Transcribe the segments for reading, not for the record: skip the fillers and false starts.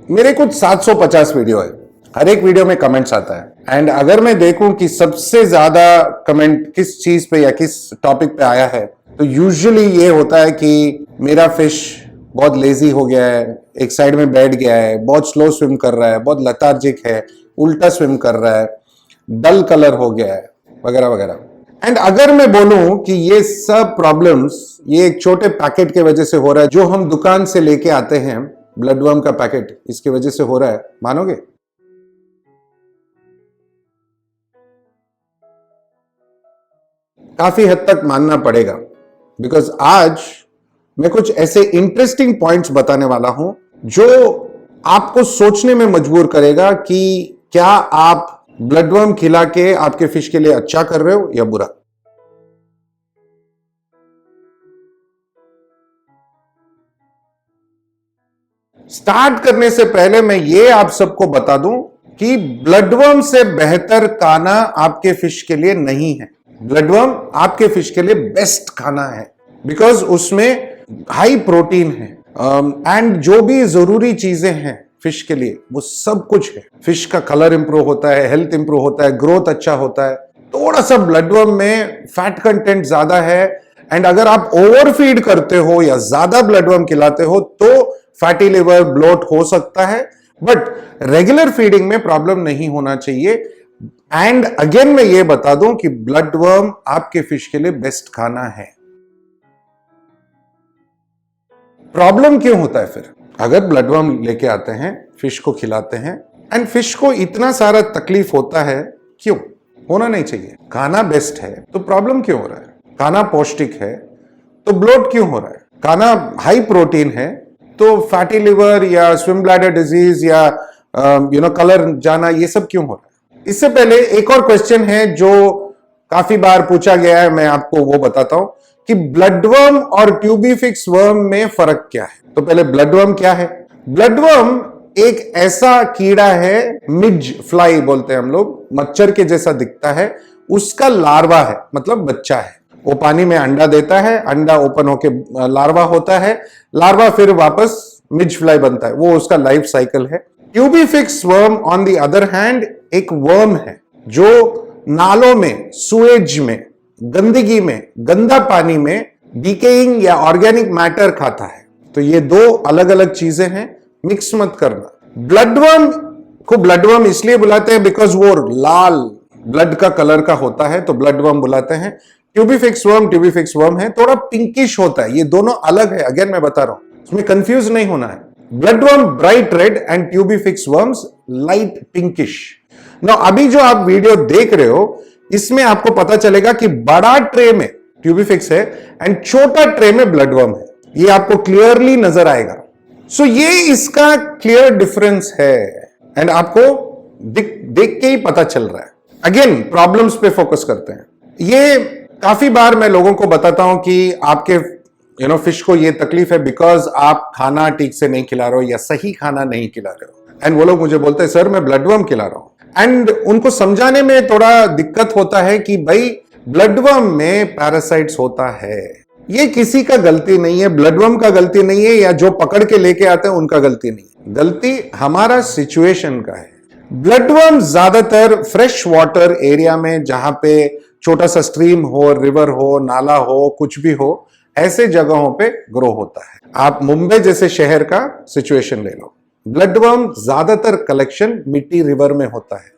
मेरे कुछ 750 वीडियो है, हर एक वीडियो में कमेंट्स आता है एंड अगर मैं देखूं कि सबसे ज्यादा कमेंट किस चीज पे या किस टॉपिक पे आया है तो यूजुअली ये होता है कि मेरा फिश बहुत लेजी हो गया है, एक साइड में बैठ गया है, बहुत स्लो स्विम कर रहा है, बहुत लेथार्जिक है, उल्टा स्विम कर रहा है, डल कलर हो गया है, वगैरह वगैरह। एंड अगर मैं बोलूं कि ये सब प्रॉब्लम्स ये एक छोटे पैकेट के वजह से हो रहा है जो हम दुकान से लेके आते हैं, ब्लड वर्म का पैकेट, इसकी वजह से हो रहा है, मानोगे? काफी हद तक मानना पड़ेगा, बिकॉज आज मैं कुछ ऐसे इंटरेस्टिंग पॉइंट्स बताने वाला हूं जो आपको सोचने में मजबूर करेगा कि क्या आप ब्लड वर्म खिला के आपके फिश के लिए अच्छा कर रहे हो या बुरा। स्टार्ट करने से पहले मैं ये आप सबको बता दूं कि ब्लड वर्म से बेहतर खाना आपके फिश के लिए नहीं है। ब्लड वर्म आपके फिश के लिए बेस्ट खाना है बिकॉज उसमें हाई प्रोटीन है एंड जो भी जरूरी चीजें हैं फिश के लिए वो सब कुछ है। फिश का कलर इंप्रूव होता है, हेल्थ इंप्रूव होता है, ग्रोथ अच्छा होता है। थोड़ा सा ब्लड वर्म में फैट कंटेंट ज्यादा है एंड अगर आप ओवरफीड करते हो या ज्यादा ब्लड वर्म खिलाते हो तो फैटी लिवर, ब्लोट हो सकता है, बट रेगुलर फीडिंग में प्रॉब्लम नहीं होना चाहिए। एंड अगेन मैं ये बता दूं कि ब्लड वर्म आपके फिश के लिए बेस्ट खाना है। प्रॉब्लम क्यों होता है फिर अगर ब्लड वर्म लेके आते हैं, फिश को खिलाते हैं एंड फिश को इतना सारा तकलीफ होता है? क्यों होना नहीं चाहिए? खाना बेस्ट है तो प्रॉब्लम क्यों हो रहा है? खाना पौष्टिक है तो ब्लोट क्यों हो रहा है? खाना हाई प्रोटीन है तो फैटी लिवर या स्विम ब्लैडर डिजीज या कलर जाना ये सब क्यों हो रहा है? इससे पहले एक और क्वेश्चन है जो काफी बार पूछा गया है, मैं आपको वो बताता हूं कि ब्लड वर्म और ट्यूबीफिक्स वर्म में फर्क क्या है। तो पहले ब्लड वर्म क्या है? ब्लड वर्म एक ऐसा कीड़ा है, मिज फ्लाई बोलते हैं हम लोग, मच्छर के जैसा दिखता है, उसका लार्वा है, मतलब बच्चा है। वो पानी में अंडा देता है, अंडा ओपन होके लार्वा होता है, लार्वा फिर वापस मिज फ्लाई बनता है, वो उसका लाइफ साइकिल है। Tubifex worm on the other hand एक वर्म है जो नालों में, सुएज में, गंदगी में, गंदा पानी में डिकेइंग या ऑर्गेनिक मैटर खाता है। तो ये दो अलग अलग चीजें हैं, मिक्स मत करना। ब्लड वर्म को ब्लड वर्म इसलिए बुलाते हैं बिकॉज वो लाल ब्लड का कलर का होता है तो ब्लड वर्म बुलाते हैं। ट्यूबीफिक्स वर्म है, थोड़ा पिंकिश होता है। ये दोनों अलग है, अगेन मैं बता रहा हूं, इसमें कंफ्यूज नहीं होना है। Blood worm bright red and tubifex worms light pinkish. No अभी जो आप वीडियो देख रहे हो इसमें आपको पता चलेगा कि बड़ा ट्रे में ट्यूबीफिक्स है एंड छोटा ट्रे में ब्लड वर्म है, ये आपको क्लियरली नजर आएगा। सो ये इसका क्लियर डिफरेंस है एंड आपको देख के ही पता चल रहा है। अगेन प्रॉब्लम्स पे फोकस करते हैं। ये काफी बार मैं लोगों को बताता हूं कि आपके फिश को ये तकलीफ है बिकॉज आप खाना ठीक से नहीं खिला रहे हो या सही खाना नहीं खिला रहे हो। एंड वो लोग मुझे बोलते हैं सर मैं ब्लड वर्म खिला रहा हूं। एंड उनको समझाने में थोड़ा दिक्कत होता है कि भाई ब्लड वर्म में पैरासाइट्स होता है, ये किसी का गलती नहीं है, ब्लड वर्म का गलती नहीं है या जो पकड़ के लेके आते हैं उनका गलती नहीं है, गलती हमारा सिचुएशन का है। ब्लड वर्म ज्यादातर फ्रेश वाटर एरिया में, जहां पे छोटा सा स्ट्रीम हो, रिवर हो, नाला हो, कुछ भी हो, ऐसे जगहों पे ग्रो होता है। आप मुंबई जैसे शहर का सिचुएशन ले लो, ब्लड वर्म ज्यादातर कलेक्शन मिट्टी रिवर में होता है।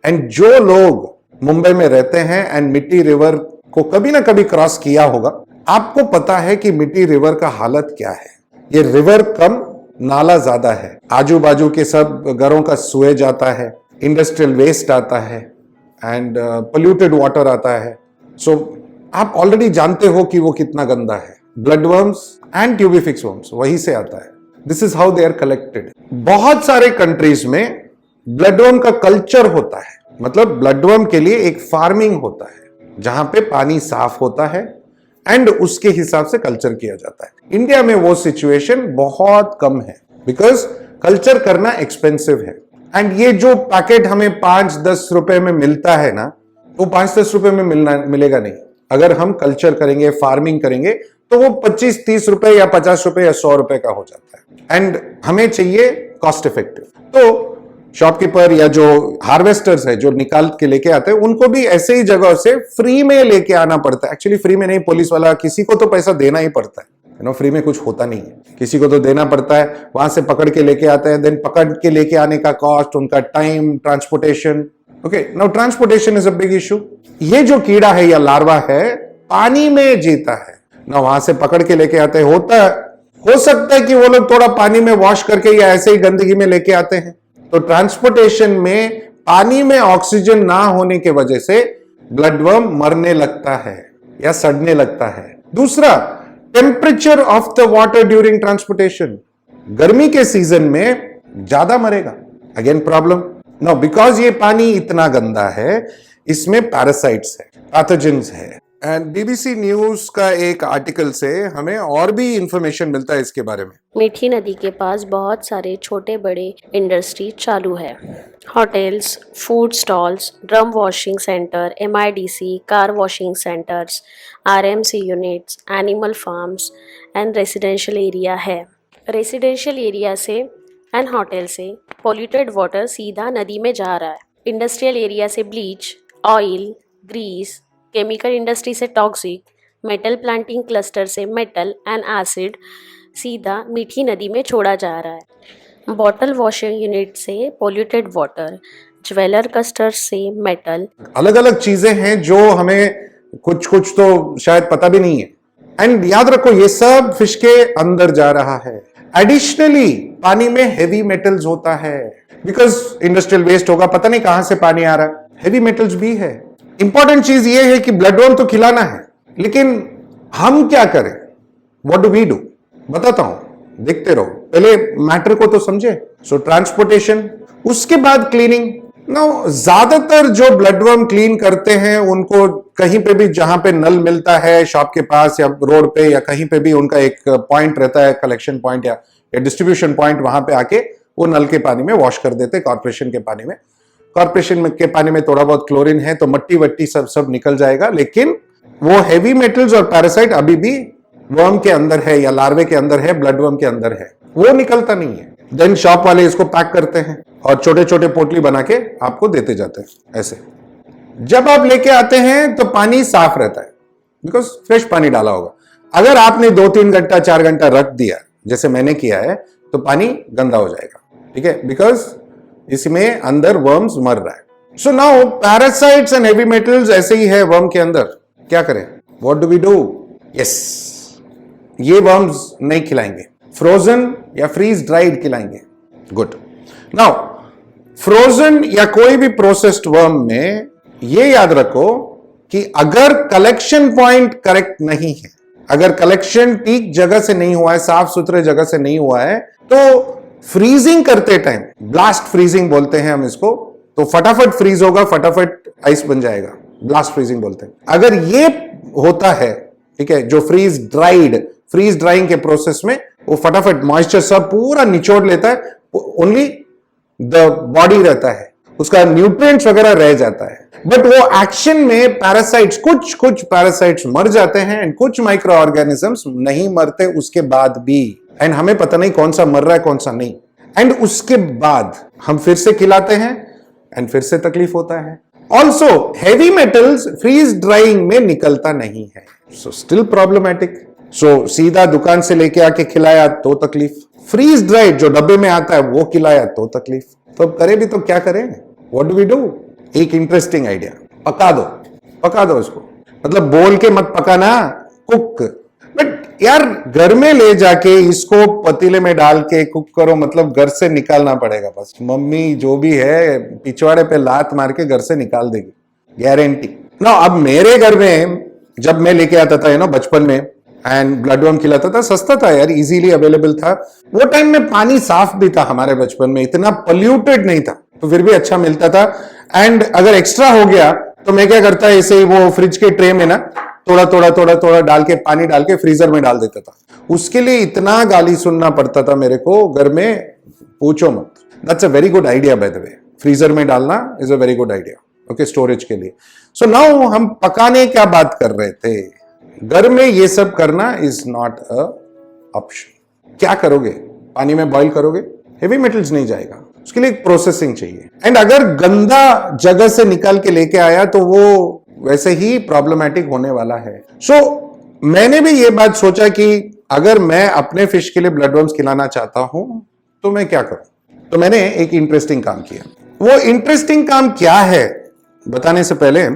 एंड जो लोग मुंबई में रहते हैं एंड मिट्टी रिवर को कभी ना कभी क्रॉस किया होगा, आपको पता है कि मिट्टी रिवर का हालत क्या है। ये रिवर कम, नाला ज्यादा है, आजू बाजू के सब घरों का सुएज आता है, इंडस्ट्रियल वेस्ट आता है एंड पोल्यूटेड वाटर आता है। सो आप ऑलरेडी जानते हो कि वो कितना गंदा है। Blood worms and tubifex worms वहीं से आता है। This is how they are collected. बहुत सारे कंट्रीज में ब्लड वर्म का कल्चर होता है, मतलब ब्लड वर्म के लिए एक फार्मिंग होता है जहां पे पानी साफ होता है एंड उसके हिसाब से कल्चर किया जाता है। इंडिया में वो सिचुएशन बहुत कम है बिकॉज कल्चर करना एक्सपेंसिव है। एंड ये जो पैकेट हमें 5-10 रुपए में मिलता है ना, वो 5-10 रुपए में मिलेगा नहीं। अगर हम कल्चर करेंगे, फार्मिंग करेंगे तो वो 25-30 रुपए या 50 रुपए या 100 रुपए का हो जाता है। एंड हमें चाहिए कॉस्ट इफेक्टिव। तो शॉपकीपर या जो हार्वेस्टर्स है जो निकाल के लेके आते हैं उनको भी ऐसे ही जगह से फ्री में लेके आना पड़ता है। एक्चुअली फ्री में नहीं, पुलिस वाला किसी को तो पैसा देना ही पड़ता है, फ्री में कुछ होता नहीं है, किसी को तो देना पड़ता है। वहां से पकड़ के लेके आते हैं, देन पकड़ के लेके आने का कॉस्ट, उनका time, transportation. Okay, now transportation is a big issue. ये जो कीड़ा है या लार्वा है पानी में जीता है ना, वहां से पकड़ के लेके आते हैं। हो सकता है कि वो लोग थोड़ा पानी में वॉश करके या ऐसे ही गंदगी में लेके आते हैं। तो ट्रांसपोर्टेशन में पानी में ऑक्सीजन ना होने के वजह से ब्लडवर्म मरने लगता है या सड़ने लगता है। दूसरा, temperature of the water during transportation, गर्मी के सीजन में ज्यादा मरेगा। अगेन प्रॉब्लम नो, बिकॉज ये पानी इतना गंदा है, इसमें पैरासाइट्स है, पैथोजेंस है। एंड बीबीसी न्यूज का एक आर्टिकल से हमें और भी इंफॉर्मेशन मिलता है इसके बारे में। मीठी नदी के पास बहुत सारे छोटे बड़े इंडस्ट्री चालू है। Hotels, food stalls, drum washing centre, MIDC, car washing centres, RMC units, animal farms and residential area है। रेसिडेंशियल एरिया से एंड होटल से पॉल्यूटेड वाटर सीधा नदी में जा रहा है। इंडस्ट्रियल एरिया से bleach, oil, grease, chemical industry से टॉक्सिक, मेटल प्लांटिंग क्लस्टर से मेटल एंड एसिड सीधा मीठी नदी में छोड़ा जा रहा है। बॉटल वॉशिंग यूनिट से पॉल्यूटेड वाटर, ज्वेलर क्लस्टर से मेटल, अलग अलग चीजें हैं जो हमें कुछ कुछ तो शायद पता भी नहीं है। एंड याद रखो ये सब फिश के अंदर जा रहा है। एडिशनली पानी में हेवी मेटल्स होता है, बिकॉज इंडस्ट्रियल वेस्ट होगा, पता नहीं कहां से पानी आ रहा है, हेवी मेटल्स भी है। इंपॉर्टेंट चीज ये है कि ब्लडवर्म तो खिलाना है, लेकिन हम क्या करें? What do we do? बताता हूं, देखते रहो। पहले मैटर को तो समझे। सो ट्रांसपोर्टेशन, उसके बाद क्लीनिंग। नाउ ज्यादातर जो ब्लडवर्म क्लीन करते हैं उनको कहीं पे भी जहां पे नल मिलता है, शॉप के पास या रोड पे या कहीं पे भी उनका एक पॉइंट रहता है, कलेक्शन पॉइंट या डिस्ट्रीब्यूशन पॉइंट, वहां पे आके वो नल के पानी में वॉश कर देते, कॉर्पोरेशन के पानी में। कॉर्पोरेशन के पानी में थोड़ा बहुत क्लोरीन है तो मट्टी वट्टी सब निकल जाएगा, लेकिन वो हेवी मेटल्स और पैरासाइट अभी भी वर्म के अंदर है या लार्वे के अंदर है, ब्लडवर्म के अंदर है, वो निकलता नहीं है। देन शॉप वाले इसको पैक करते हैं और छोटे छोटे पोटली बना के आपको देते जाते हैं। ऐसे जब आप लेके आते हैं तो पानी साफ रहता है, बिकॉज फ्रेश पानी डाला होगा। अगर आपने 2-3 घंटा 4 घंटा रख दिया जैसे मैंने किया है तो पानी गंदा हो जाएगा, ठीक है, बिकॉज इसमें अंदर वर्म्स मर रहा है। So now parasites and heavy metals ऐसे ही है वर्म के अंदर। क्या करें? What do we do? Yes, ये वर्म्स नहीं खिलाएंगे, फ्रोजन या फ्रीज ड्राइड खिलाएंगे। गुड। नाउ फ्रोजन या कोई भी प्रोसेस्ड वर्म में ये याद रखो कि अगर कलेक्शन पॉइंट करेक्ट नहीं है, अगर कलेक्शन ठीक जगह से नहीं हुआ है, साफ सुथरे जगह से नहीं हुआ है, तो फ्रीजिंग करते टाइम, ब्लास्ट फ्रीजिंग बोलते हैं हम इसको, तो फटाफट फ्रीज होगा, फटाफट आइस बन जाएगा, ब्लास्ट फ्रीजिंग बोलते हैं। अगर ये होता है, ठीक है, जो फ्रीज ड्राइंग के प्रोसेस में वो फटाफट मॉइस्चर सब पूरा निचोड़ लेता है, ओनली द बॉडी रहता है, उसका न्यूट्रिएंट्स वगैरह रह जाता है, बट वो एक्शन में पैरासाइट्स, कुछ पैरासाइट्स मर जाते हैं एंड कुछ माइक्रो ऑर्गेनिजम्स नहीं मरते उसके बाद भी। एंड हमें पता नहीं कौन सा मर रहा है कौन सा नहीं, एंड उसके बाद हम फिर से खिलाते हैं एंड फिर से तकलीफ होता है। Also heavy metals freeze drying में निकलता नहीं है, सो स्टिल प्रॉब्लमैटिक। सो सीधा दुकान से लेके आके खिलाया तो तकलीफ, फ्रीज ड्राइड जो डब्बे में आता है वो खिलाया तो तकलीफ। तो करे भी तो क्या करें? What do we do? एक इंटरेस्टिंग आइडिया, पका दो इसको, मतलब बोल के मत पकाना, कुक। बट यार घर में ले जाके इसको पतीले में डाल के कुक करो, मतलब घर से निकालना पड़ेगा बस। मम्मी जो भी है पिछवाड़े पे लात मार के घर से निकाल देगी, गारंटी ना। अब मेरे घर में जब मैं लेके आता था ना बचपन में, एंड ब्लडवर्म खिलाता था, सस्ता था यार, इजीली अवेलेबल था। वो टाइम में पानी साफ भी था हमारे बचपन में, इतना पोल्यूटेड नहीं था, तो फिर भी अच्छा मिलता था। एंड अगर एक्स्ट्रा हो गया तो मैं क्या करता है, ऐसे ही वो फ्रिज के ट्रे में ना थोड़ा डाल के, पानी डाल के फ्रीजर में डाल देता था। उसके लिए इतना गाली सुनना पड़ता था मेरे को घर में, पूछो मत। That's a very good idea by the way, freezer में डालना is a very good idea, okay, storage के लिए। सो नाउ हम पकाने क्या बात कर रहे थे, घर में ये सब करना इज नॉट अ ऑप्शन। क्या करोगे? पानी में बॉईल करोगे? हेवी मेटल्स नहीं जाएगा, उसके लिए एक प्रोसेसिंग चाहिए। एंड अगर गंदा जगह से निकाल के लेके आया तो वो वैसे ही प्रॉब्लमेटिक होने वाला है। सो मैंने भी ये बात सोचा कि अगर मैं अपने फिश के लिए ब्लड वर्म्स खिलाना चाहता हूं तो मैं क्या करूं। तो मैंने एक इंटरेस्टिंग काम किया। वो इंटरेस्टिंग काम क्या है बताने से पहले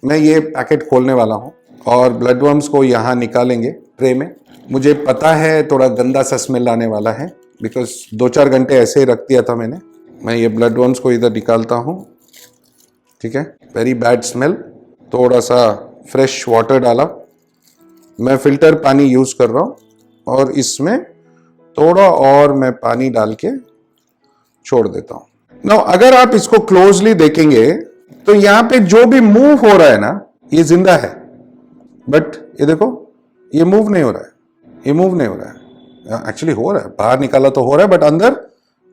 मैं ये पैकेट खोलने वाला हूं और ब्लड वर्म्स को यहां निकालेंगे ट्रे में। मुझे पता है थोड़ा गंदा सा स्मेल आने वाला है, बिकॉज 2-4 घंटे ऐसे ही रख दिया था मैंने। मैं ये ब्लड वर्म्स को इधर निकालता हूं, ठीक है। Very bad smell. थोड़ा सा फ्रेश वाटर डाला, मैं फिल्टर पानी यूज कर रहा हूं और इसमें थोड़ा और मैं पानी डाल के छोड़ देता हूं। नाउ अगर आप इसको क्लोजली देखेंगे तो यहां पे जो भी मूव हो रहा है ना, ये जिंदा है, बट ये देखो ये मूव नहीं हो रहा है, ये मूव नहीं हो रहा है। एक्चुअली हो रहा है, बाहर निकाला तो हो रहा है, बट अंदर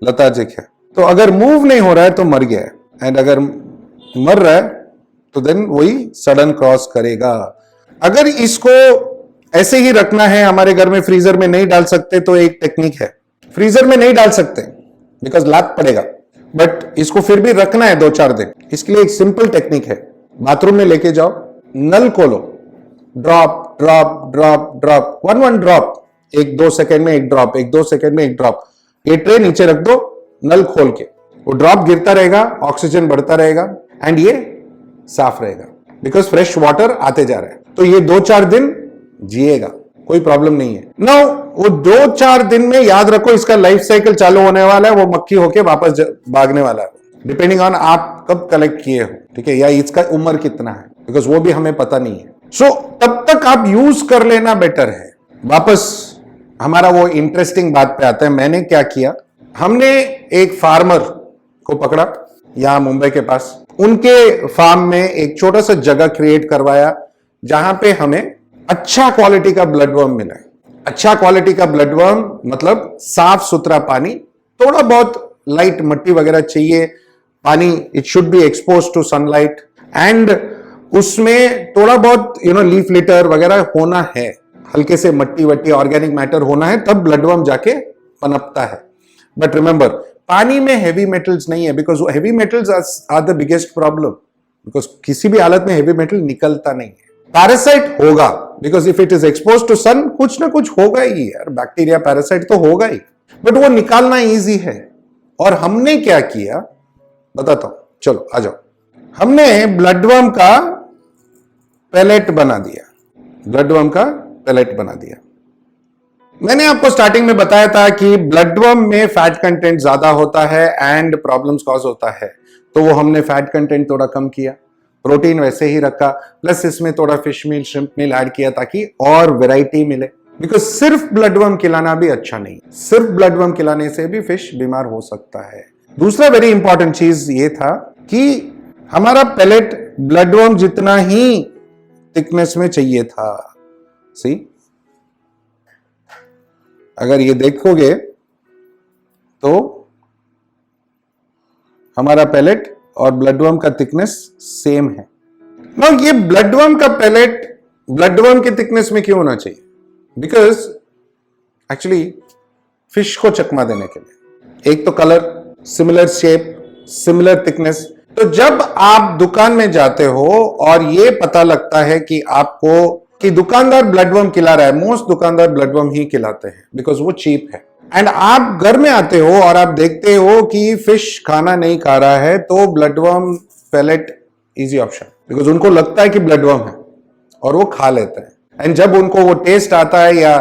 लताजिक है। तो अगर मूव नहीं हो रहा है तो मर गया है, एंड अगर मर रहा है तो देन वही सडन क्रॉस करेगा। अगर इसको ऐसे ही रखना है, हमारे घर में फ्रीजर में नहीं डाल सकते, तो एक टेक्निक है। फ्रीजर में नहीं डाल सकते बिकॉज लात पड़ेगा, बट इसको फिर भी रखना है 2-4 दिन। इसके लिए एक सिंपल टेक्निक है। बाथरूम में लेके जाओ, नल खोलो, drop drop drop drop, 1 drop, 1-2 second में एक ड्रॉप, 1-2 सेकेंड में एक ड्रॉप। ये ट्रे नीचे रख दो, नल खोल के, वो ड्रॉप गिरता रहेगा, ऑक्सीजन बढ़ता रहेगा एंड ये साफ रहेगा, बिकॉज फ्रेश वाटर आते जा रहा है। तो ये 2-4 दिन जिएगा, कोई प्रॉब्लम नहीं है। नाउ वो 2-4 दिन में याद रखो इसका लाइफ साइकिल चालू होने वाला है, वो मक्खी होके वापस भागने वाला है, डिपेंडिंग ऑन आप कब कलेक्ट किए हो, ठीक है, या इसका उम्र कितना है, बिकॉज वो भी हमें पता नहीं है। सो तब तक आप यूज कर लेना बेटर है। वापस हमारा वो इंटरेस्टिंग बात पे आता है। मैंने क्या किया, हमने एक फार्मर को पकड़ा यहां मुंबई के पास, उनके फार्म में एक छोटा सा जगह क्रिएट करवाया जहां पे हमें अच्छा क्वालिटी का ब्लड वर्म मिला है। अच्छा क्वालिटी का ब्लड वर्म मतलब साफ सुथरा पानी, थोड़ा बहुत लाइट मट्टी वगैरह चाहिए पानी, it should be expose to sunlight, and उसमें थोड़ा बहुत लीफ लिटर वगैरह होना है, हल्के से मट्टी वट्टी ऑर्गेनिक मैटर होना है, तब ब्लड वर्म जाके पनपता है। बट रिमेंबर, पानी में हेवी मेटल्स नहीं है, because heavy metals are the biggest problem, because किसी भी हालत में हेवी मेटल निकलता नहीं है। पैरासाइट होगा, because if it is expose to sun, कुछ ना कुछ होगा ही यार, बैक्टीरिया पैरासाइट तो होगा ही, बट वो निकालना इजी है। और हमने क्या किया बताता हूं, चलो आ जाओ। हमने ब्लड वर्म का पैलेट बना दिया, ब्लड वर्म का पैलेट बना दिया। मैंने आपको स्टार्टिंग में बताया था कि ब्लड वर्म में फैट कंटेंट ज्यादा होता है एंड प्रॉब्लम्स कॉज होता है, तो वो हमने फैट कंटेंट थोड़ा कम किया, प्रोटीन वैसे ही रखा, प्लस इसमें थोड़ा फिश मील, श्रिम्प मील ऐड किया ताकि और वैरायटी मिले। बिकॉज सिर्फ ब्लड वर्म खिलाना भी अच्छा नहीं, सिर्फ ब्लड वर्म खिलाने से भी फिश बीमार हो सकता है। दूसरा वेरी इंपॉर्टेंट चीज ये था कि हमारा पैलेट ब्लड वर्म जितना ही थिकनेस में चाहिए था। सी, अगर ये देखोगे तो हमारा पैलेट और ब्लड वर्म का थिकनेस सेम है। नाउ ये ब्लड वर्म का पैलेट ब्लड वर्म के थिकनेस में क्यों होना चाहिए? बिकॉज एक्चुअली फिश को चकमा देने के लिए, एक तो colour, similar shape, similar thickness. तो जब आप दुकान में जाते हो और ये पता लगता है कि आपको कि दुकानदार ब्लड वर्म खिला रहा है, मोस्ट दुकानदार ब्लड वर्म ही खिलाते हैं बिकॉज वो चीप है, एंड आप घर में आते हो और आप देखते हो कि फिश खाना नहीं खा रहा है, तो blood worm pellet easy option, because उनको लगता है कि ब्लड वर्म है और वो खा लेते हैं। एंड जब उनको वो टेस्ट आता है, या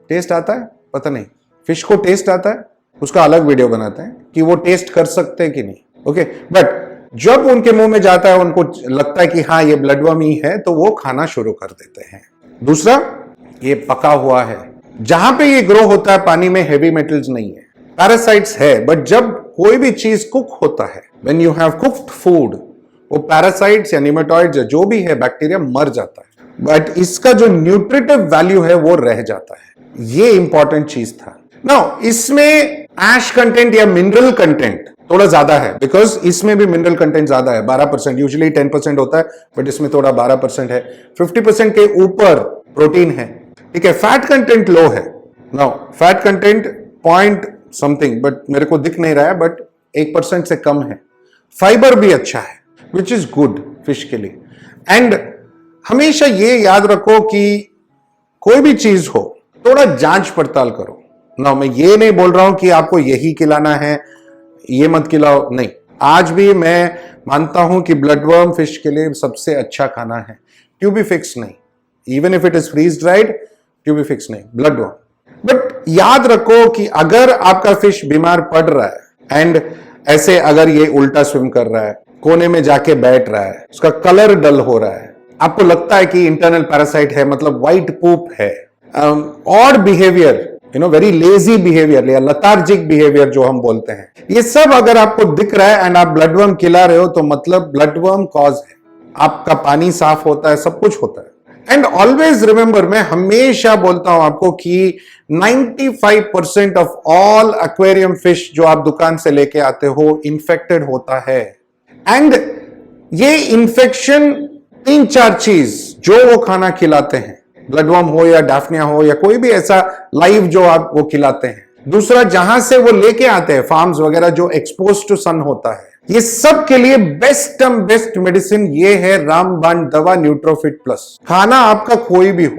टेस्ट आता है पता नहीं, फिश को टेस्ट आता है, उसका अलग वीडियो बनाते हैं कि वो टेस्ट कर सकते हैं कि नहीं, ओके। बट जब उनके मुंह में जाता है, उनको लगता है कि हाँ ये ब्लड वर्म ही है, तो वो खाना शुरू कर देते हैं। दूसरा, ये पका हुआ है, जहां पे ये ग्रो होता है पानी में हेवी मेटल्स नहीं है, पैरासाइट्स है, बट जब कोई भी चीज कुक होता है, when you have cooked food, वो पैरासाइट्स या निमेटॉइड्स या जो भी है बैक्टीरिया मर जाता है, बट इसका जो न्यूट्रिटिव वैल्यू है वो रह जाता है। ये इंपॉर्टेंट चीज था। नाउ इसमें एश कंटेंट या मिनरल कंटेंट थोड़ा ज्यादा है, बिकॉज इसमें भी मिनरल कंटेंट ज्यादा है, 12%, यूजुअली 10% होता है, बट इसमें थोड़ा 12% है। 50% के ऊपर प्रोटीन है, ठीक है। फैट कंटेंट लो है। Now fat content something, but मेरे को दिख नहीं रहा है, बट 1% से कम है। फाइबर भी अच्छा है, विच इज गुड फिश के लिए। एंड हमेशा ये याद रखो कि कोई भी चीज हो थोड़ा जांच पड़ताल करो ना। मैं ये नहीं बोल रहा हूं कि आपको यही खिलाना है, ये मत खिलाओ, नहीं। आज भी मैं मानता हूं कि ब्लडवर्म फिश के लिए सबसे अच्छा खाना है ट्यूबीफिक्स नहीं, even if it is freeze dried, tubifex नहीं, ब्लडवर्म। बट याद रखो कि अगर आपका फिश बीमार पड़ रहा है एंड ऐसे अगर ये उल्टा स्विम कर रहा है, कोने में जाके बैठ रहा है, उसका कलर डल हो रहा है, आपको लगता है कि इंटरनल पैरासाइट है, मतलब व्हाइट पूप है, odd behaviour, very lazy behaviour या लतार्जिक बिहेवियर जो हम बोलते हैं, ये सब अगर आपको दिख रहा है एंड आप ब्लडवर्म खिला रहे हो तो मतलब ब्लडवर्म कॉज है। आपका पानी साफ होता है, सब कुछ होता है। एंड ऑलवेज रिमेंबर, मैं हमेशा बोलता हूं आपको कि 95% ऑफ ऑल एक्वेरियम फिश जो आप दुकान से लेके आते हो इन्फेक्टेड होता है। एंड ये इन्फेक्शन 3-4 चीज जो वो खाना खिलाते हैं, ब्लडवर्म हो या डाफनिया हो या कोई भी ऐसा लाइव जो आप वो खिलाते हैं, दूसरा जहां से वो लेके आते हैं फार्म्स वगैरह जो एक्सपोज टू सन होता है, ये सब के लिए बेस्ट मेडिसिन ये है रामबाण दवा न्यूट्रोफिट प्लस। खाना आपका कोई भी हो,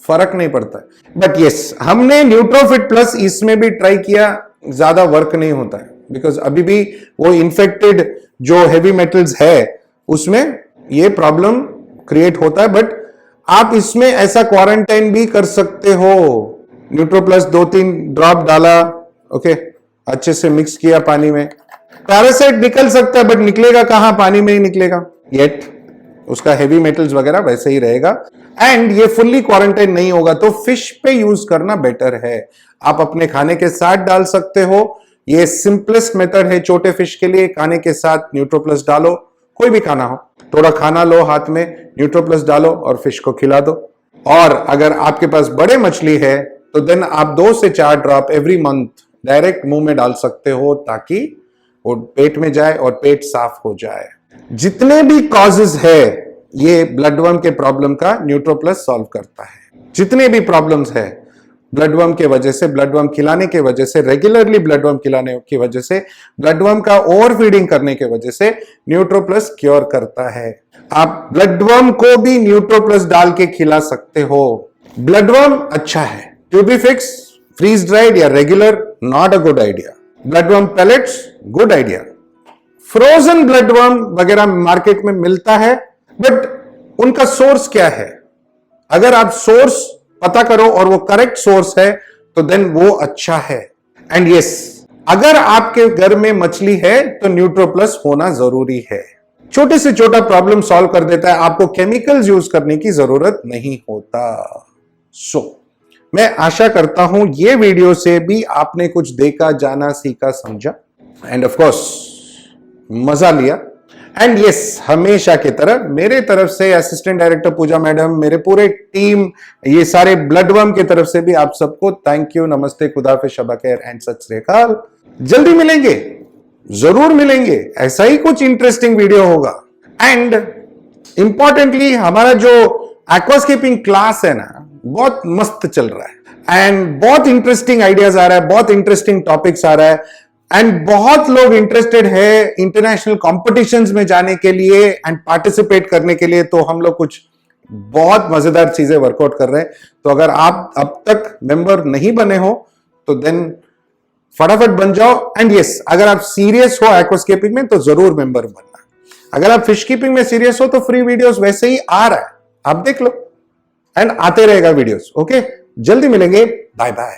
फर्क नहीं पड़ता। बट यस, हमने न्यूट्रोफिट प्लस इसमें भी ट्राई किया, ज्यादा वर्क नहीं होता है, बिकॉज अभी भी वो इन्फेक्टेड जो हेवी मेटल्स है उसमें ये प्रॉब्लम क्रिएट होता है। बट आप इसमें ऐसा क्वारंटाइन भी कर सकते हो। न्यूट्रोप्लस 2-3 ड्रॉप डाला, ओके, अच्छे से मिक्स किया पानी में, पैरासाइट निकल सकता है, बट निकलेगा कहां? पानी में ही निकलेगा। येट उसका हेवी मेटल्स वगैरह वैसे ही रहेगा एंड ये फुल्ली क्वारंटाइन नहीं होगा, तो फिश पे यूज करना बेटर है। आप अपने खाने के साथ डाल सकते हो, ये सिंपलेस्ट मेथड है छोटे फिश के लिए। खाने के साथ न्यूट्रोप्लस डालो, कोई भी खाना हो, थोड़ा खाना लो हाथ में, न्यूट्रोप्लस डालो और फिश को खिला दो। और अगर आपके पास बड़े मछली है तो देन आप 2 से 4 ड्रॉप एवरी मंथ डायरेक्ट मुंह में डाल सकते हो, ताकि वो पेट में जाए और पेट साफ हो जाए। जितने भी कॉजेज है ये ब्लडवर्म के प्रॉब्लम का न्यूट्रोप्लस सॉल्व करता है। जितने भी प्रॉब्लम्स है ब्लडवर्म के वजह से, ब्लडवर्म खिलाने के वजह से, रेगुलरली ब्लडवर्म खिलाने की वजह से, ब्लडवर्म का ओवर फीडिंग करने के वजह से न्यूट्रोप्लस क्योर करता है। आप ब्लडवर्म को भी न्यूट्रोप्लस डाल के खिला सकते हो। ब्लडवर्म अच्छा है, ट्यूबीफिक्स फ्रीज ड्राइड या regular not a good idea. Bloodworm pellets good idea. Frozen bloodworm वगैरह मार्केट में मिलता है, बट उनका सोर्स क्या है? अगर आप सोर्स पता करो और वो करेक्ट सोर्स है तो देन वो अच्छा है। एंड यस, अगर आपके घर में मछली है तो न्यूट्रोप्लस होना जरूरी है। छोटे से छोटा प्रॉब्लम सॉल्व कर देता है, आपको केमिकल्स यूज करने की जरूरत नहीं होता। मैं आशा करता हूं ये वीडियो से भी आपने कुछ देखा, जाना, सीखा, समझा एंड ऑफ कोर्स मजा लिया। एंड यस, हमेशा की तरह मेरे तरफ से असिस्टेंट डायरेक्टर पूजा मैडम, मेरे पूरे टीम, ये सारे ब्लडवर्म की तरफ से भी आप सबको थैंक यू, नमस्ते, खुदाफिज, शबा खैर एंड सत श्री अकाल। जल्दी मिलेंगे, जरूर मिलेंगे, ऐसा ही कुछ इंटरेस्टिंग वीडियो होगा। एंड इंपॉर्टेंटली हमारा जो एक्वास्केपिंग क्लास है ना, बहुत मस्त चल रहा है एंड बहुत इंटरेस्टिंग आइडियाज आ रहा है, बहुत इंटरेस्टिंग टॉपिक्स आ रहा है एंड बहुत लोग इंटरेस्टेड है इंटरनेशनल कॉम्पिटिशंस में जाने के लिए एंड पार्टिसिपेट करने के लिए। तो हम लोग कुछ बहुत मजेदार चीजें वर्कआउट कर रहे हैं। तो अगर आप अब तक मेंबर नहीं बने हो तो देन फटाफट बन जाओ। एंड यस, अगर आप सीरियस हो एक्वास्केपिंग में तो जरूर मेंबर बनना। अगर आप फिश कीपिंग में सीरियस हो तो फ्री वीडियोस वैसे ही आ रहा है, आप देख लो एंड आते रहेगा वीडियोस। ओके, जल्दी मिलेंगे, बाय बाय।